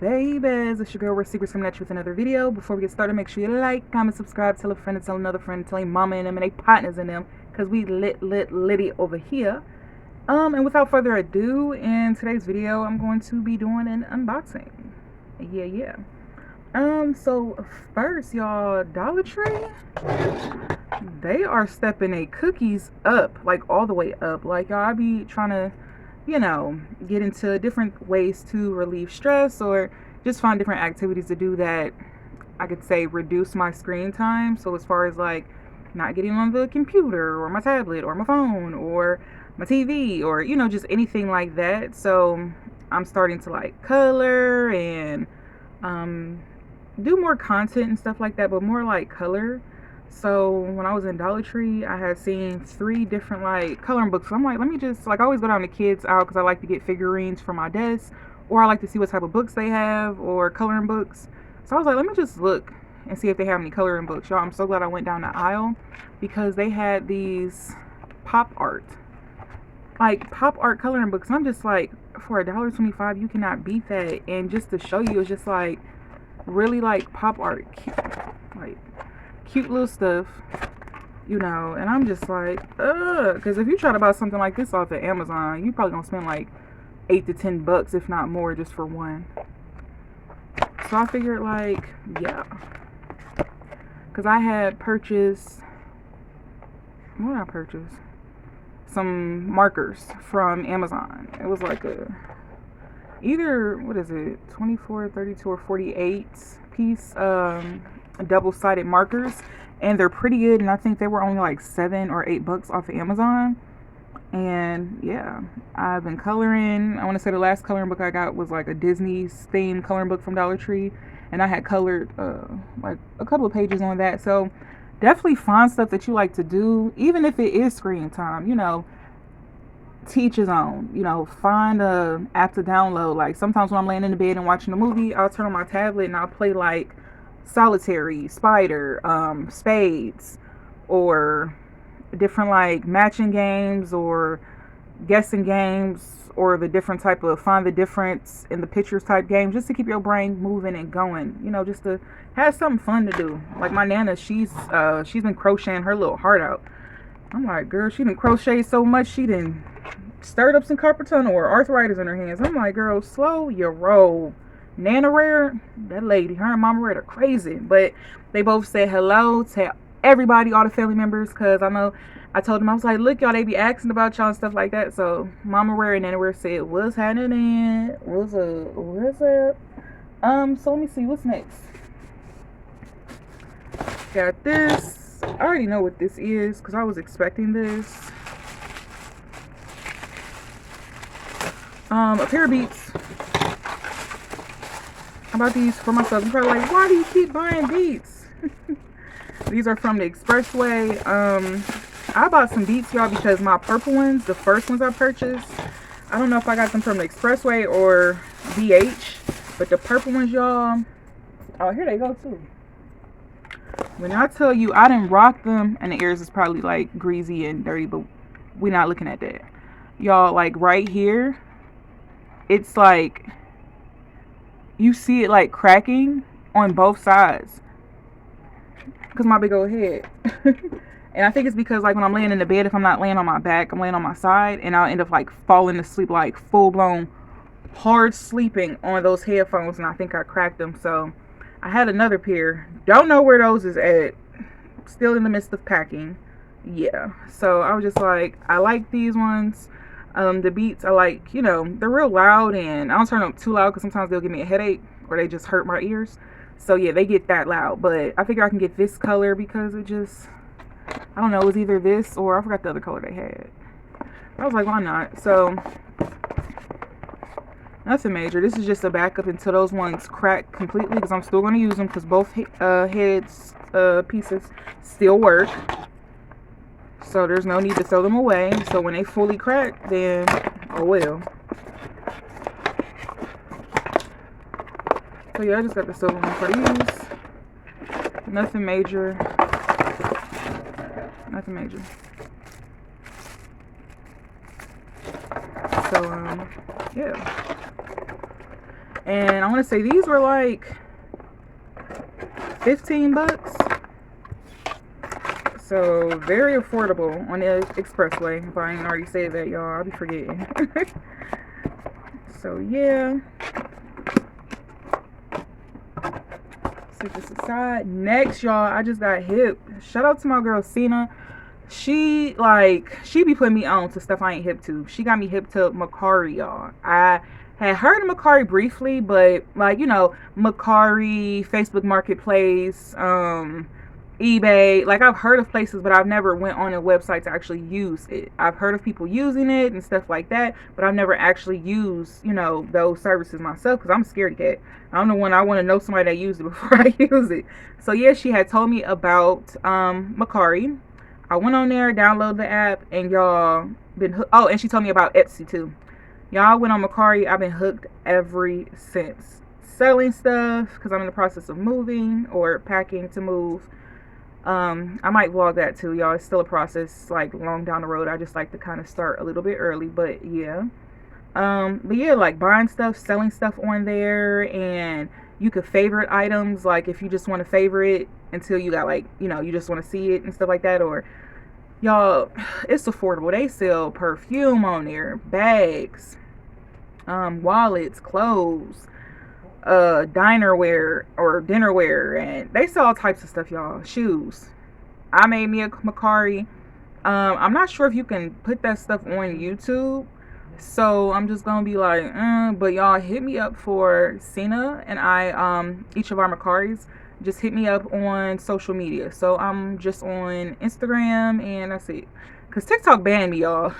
babies? It's your girl, where Secrets coming at you with another video. Before we get started, make sure you like, comment, subscribe, tell a friend, and tell another friend, tell a mama and them and they partners in them, because we litty over here. And without further ado, in today's video, I'm going to be doing an unboxing. Yeah. So first, y'all, Dollar Tree, they are stepping their cookies up, like all the way up. Like, y'all, I be trying to, get into different ways to relieve stress or just find different activities to do that I could say reduce my screen time. So as far as like not getting on the computer or my tablet or my phone or my TV or, just anything like that. So I'm starting to like color and do more content and stuff like that, but more like color. So when I was in Dollar Tree, I had seen 3 different like coloring books. So I'm like, let me just like, I always go down to kids out because I like to get figurines for my desk, or I like to see what type of books they have or coloring books. So I was like, let me just look and see if they have any coloring books. Y'all, I'm so glad I went down the aisle because they had these pop art coloring books. And I'm just like, for $1.25, you cannot beat that. And just to show you, it's just like really like pop art, cute little stuff, and I'm just like, because if you try to buy something like this off of Amazon, you probably gonna spend like $8 to $10, if not more, just for one. So I figured, like, yeah, because I had purchased, what did I purchase? Some markers from Amazon. It was like either, what is it, 24, 32, or 48 piece double-sided markers, and they're pretty good, and I think they were only like $7 or $8 off of Amazon. And yeah, I've been coloring. I want to say the last coloring book I got was like a Disney themed coloring book from Dollar Tree, and I had colored like a couple of pages on that. So definitely find stuff that you like to do, even if it is screen time, teach his own. Find a app to download. Like sometimes when I'm laying in the bed and watching a movie, I'll turn on my tablet and I'll play like solitary, spider, spades, or different like matching games or guessing games, or the different type of find the difference in the pictures type games, just to keep your brain moving and going, just to have something fun to do. Like my nana, she's been crocheting her little heart out. I'm like, girl, she didn't crochet so much she didn't stirred up some carpal tunnel or arthritis in her hands. I'm like, girl, slow your roll. Nana Rare, that lady, her and Mama Rare are crazy. But they both said hello to everybody, all the family members, because I know I told them, I was like, look, y'all, they be asking about y'all and stuff like that. So Mama Rare and Nana Rare said, what's happening? What's up? So let me see, what's next? Got this. I already know what this is because I was expecting this. A pair of Beats. I bought these for myself. You're probably like, why do you keep buying Beats? These are from the Expressway. I bought some Beats, y'all, because my purple ones, the first ones I purchased, I don't know if I got them from the Expressway or BH, but the purple ones, y'all, oh, here they go too. When I tell you I didn't rock them, and the ears is probably like greasy and dirty, but we're not looking at that. Y'all, like right here, it's like, you see it like cracking on both sides because my big old head. And I think it's because like when I'm laying in the bed, if I'm not laying on my back, I'm laying on my side, and I'll end up like falling asleep, like full-blown hard sleeping on those headphones, and I think I cracked them. So I had another pair, don't know where those is at, still in the midst of packing. Yeah, so I was just like, I like these ones. The Beats, I like, they're real loud, and I don't turn them too loud because sometimes they'll give me a headache or they just hurt my ears. So yeah, they get that loud, but I figure I can get this color because it just, I don't know, it was either this or I forgot the other color they had. I was like, why not? So nothing major. This is just a backup until those ones crack completely, because I'm still going to use them because both heads pieces still work. So there's no need to throw them away. So when they fully crack, then oh well. So yeah, I just got the silver one for these. Nothing major. Nothing major. So yeah. And I want to say these were like 15 bucks. So very affordable on the expressway. If I ain't already said that, y'all, I'll be forgetting. So yeah. Set this aside. Next, y'all, I just got hip. Shout out to my girl Cena. She be putting me on to stuff I ain't hip to. She got me hip to Mercari, y'all. I had heard of Mercari briefly, but like, you know, Mercari, Facebook Marketplace, eBay, like I've heard of places, but I've never went on a website to actually use it. I've heard of people using it and stuff like that, but I've never actually used, you know, those services myself because I'm a scaredy cat. I'm the one, I want to know somebody that used it before I use it. So yeah, she had told me about Mercari. I went on there, downloaded the app, and y'all been oh, and she told me about Etsy too. Y'all went on Mercari. I've been hooked ever since. Selling stuff because I'm in the process of moving or packing to move. I might vlog that too, y'all. It's still a process, like long down the road. I just like to kind of start a little bit early, but yeah. But yeah, like buying stuff, selling stuff on there, and you could favorite items, like if you just want to favorite until you got like, you know, you just want to see it and stuff like that. Or y'all, it's affordable. They sell perfume on there, bags, wallets, clothes, dinerware or dinnerware, and they sell all types of stuff, y'all. Shoes. I made me a Mercari. I'm not sure if you can put that stuff on YouTube, so I'm just gonna be like, but y'all hit me up for Cena and I, each of our Mercaris. Just hit me up on social media. So I'm just on Instagram and that's it. Cause TikTok banned me, y'all.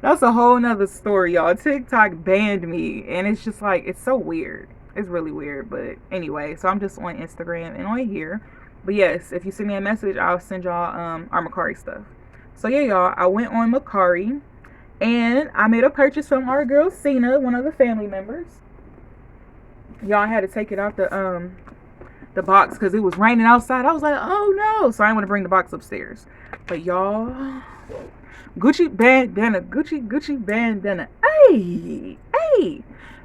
That's a whole nother story, y'all. TikTok banned me, and it's just like, it's so weird. It's really weird, but anyway, so I'm just on Instagram and on here. But yes, if you send me a message, I'll send y'all our Mercari stuff. So yeah, y'all, I went on Mercari, and I made a purchase from our girl Cena, one of the family members. Y'all, had to take it out the box because it was raining outside. I was like, oh no, so I didn't want to bring the box upstairs. But y'all, Gucci bandana. Hey,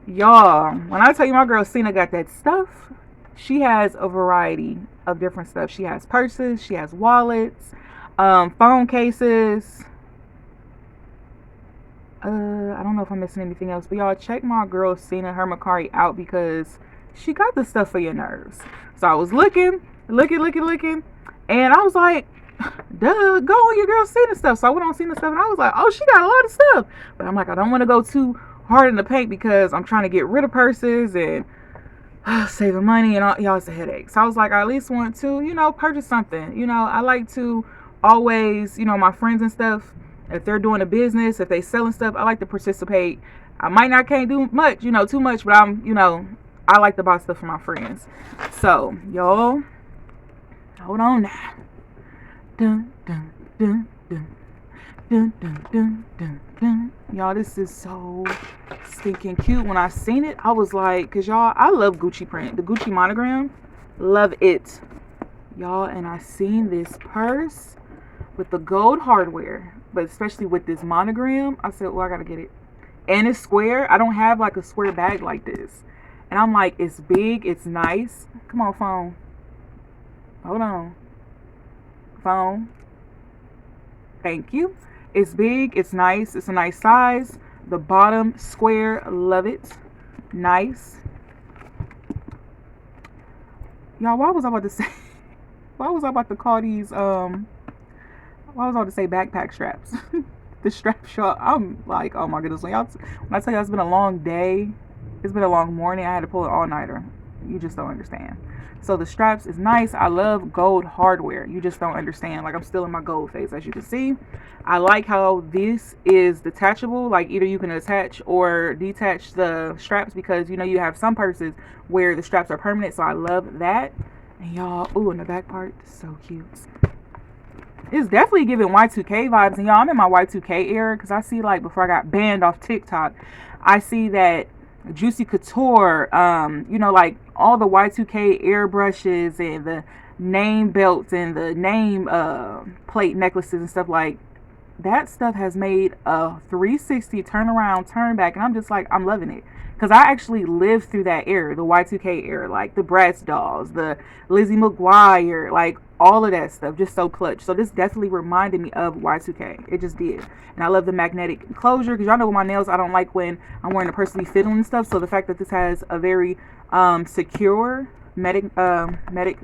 y'all. When I tell you my girl Cena got that stuff, she has a variety of different stuff. She has purses, she has wallets, phone cases. I don't know if I'm missing anything else, but y'all check my girl Cena, her Mercari out because she got the stuff for your nerves. So I was looking, and I was like, duh, go on your girl Cena stuff. So I went on Cena stuff and I was like, oh, she got a lot of stuff. But I'm like, I don't want to go too hard in the paint because I'm trying to get rid of purses and saving money and all, y'all, it's a headache. So I was like, I at least want to, you know, purchase something. You know, I like to always, you know, my friends and stuff, if they're doing a business, if they selling stuff, I like to participate. I can't do much, you know, too much, but I'm, you know, I like to buy stuff for my friends. So, y'all, hold on now. Dun, dun, dun, dun, dun, dun, dun, dun, dun. Y'all, this is so stinking cute. When I seen it, I was like, cause y'all, I love Gucci print, the Gucci monogram, love it, y'all. And I seen this purse with the gold hardware, but especially with this monogram, I said, well, I gotta get it. And it's square. I don't have like a square bag like this. And I'm like, it's big, it's nice. Come on, phone. Hold on. Phone. Thank you. It's big, it's nice, it's a nice size. The bottom square, love it. Nice. Y'all, what was I about to say? What was I about to call these what was I about to say, backpack straps? The strap shot. I'm like, oh my goodness. When I tell you it's been a long day, it's been a long morning, I had to pull an all-nighter. You just don't understand. So the straps is nice. I love gold hardware. You just don't understand. Like, I'm still in my gold phase, as you can see. I like how this is detachable. Like, either you can attach or detach the straps because, you know, you have some purses where the straps are permanent. So I love that. And y'all, ooh, and the back part, so cute. It's definitely giving Y2K vibes. And y'all, I'm in my Y2K era because I see, like, before I got banned off TikTok, I see that Juicy Couture, you know, like all the Y2K airbrushes and the name belts and the name plate necklaces and stuff, like that stuff has made a 360 turn around, turn back, and I'm just like, I'm loving it. Because I actually lived through that era, the Y2K era, like the Bratz dolls, the Lizzie McGuire, like all of that stuff, just so clutch. So this definitely reminded me of Y2K. It just did. And I love the magnetic closure, because y'all know with my nails, I don't like when I'm wearing a personally fiddle and stuff. So the fact that this has a very secure medic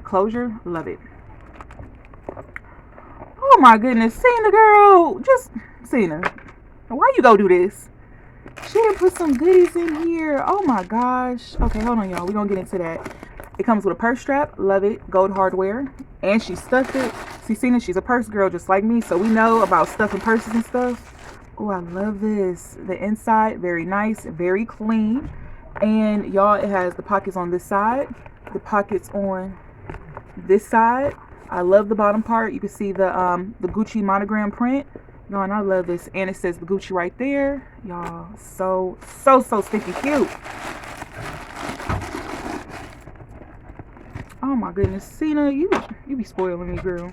closure, love it. Oh my goodness, Cena girl, just Cena. Why you go do this? She didn't put some goodies in here. Oh my gosh. Okay, hold on, y'all. We're gonna get into that. It comes with a purse strap. Love it. Gold hardware. And she stuffed it. See, Cena, she's a purse girl just like me. So we know about stuffing purses and stuff. Oh, I love this. The inside, very nice, very clean. And y'all, it has the pockets on this side. The pockets on this side. I love the bottom part. You can see the Gucci monogram print. Y'all, and I love this. And it says the Gucci right there. Y'all, so stinking cute. Oh my goodness, Cena, you be spoiling me, girl.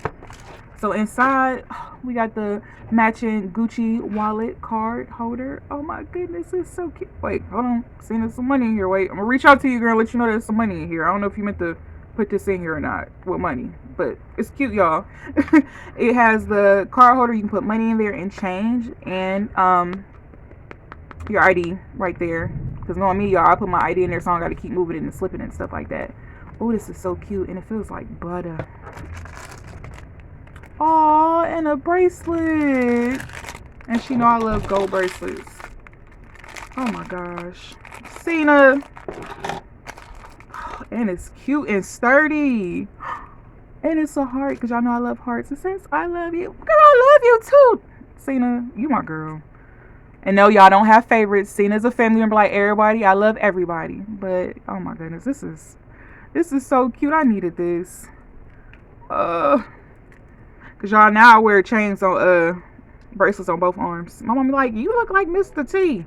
So inside, we got the matching Gucci wallet card holder. Oh my goodness, it's so cute. Wait, hold on. Cena, there's some money in here. Wait, I'm gonna reach out to you, girl, and let you know there's some money in here. I don't know if you meant to put this in here or not with money, but it's cute, y'all. It has the card holder. You can put money in there and change, and your ID right there. Because knowing me, y'all, I put my ID in there, so I don't gotta keep moving it and slipping it and stuff like that. Oh, this is so cute, and it feels like butter. Oh, and a bracelet. And she know I love gold bracelets. Oh my gosh, Cena. And it's cute and sturdy. And it's a heart, because y'all know I love hearts. It says, I love you. Girl, I love you too. Cena, you my girl. And no, y'all don't have favorites. Cena's a family member like everybody. I love everybody. But, oh my goodness, this is so cute. I needed this. Because y'all, now I wear chains on, bracelets on both arms. My mom be like, you look like Mr. T.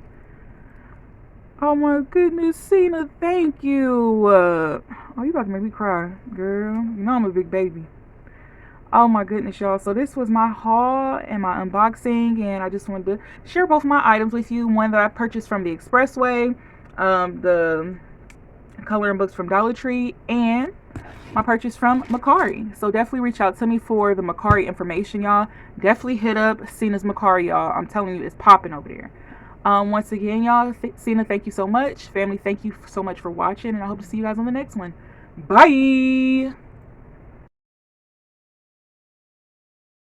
Oh my goodness, Cena, thank you. Oh, you about to make me cry, girl. You know I'm a big baby. Oh my goodness, y'all. So this was my haul and my unboxing, and I just wanted to share both my items with you. One that I purchased from the Expressway, the coloring books from Dollar Tree, and my purchase from Mercari. So definitely reach out to me for the Mercari information, y'all. Definitely hit up Cena's Mercari, y'all. I'm telling you, it's popping over there. Once again, y'all, Cena, thank you so much. Family, thank you so much for watching, and I hope to see you guys on the next one. Bye.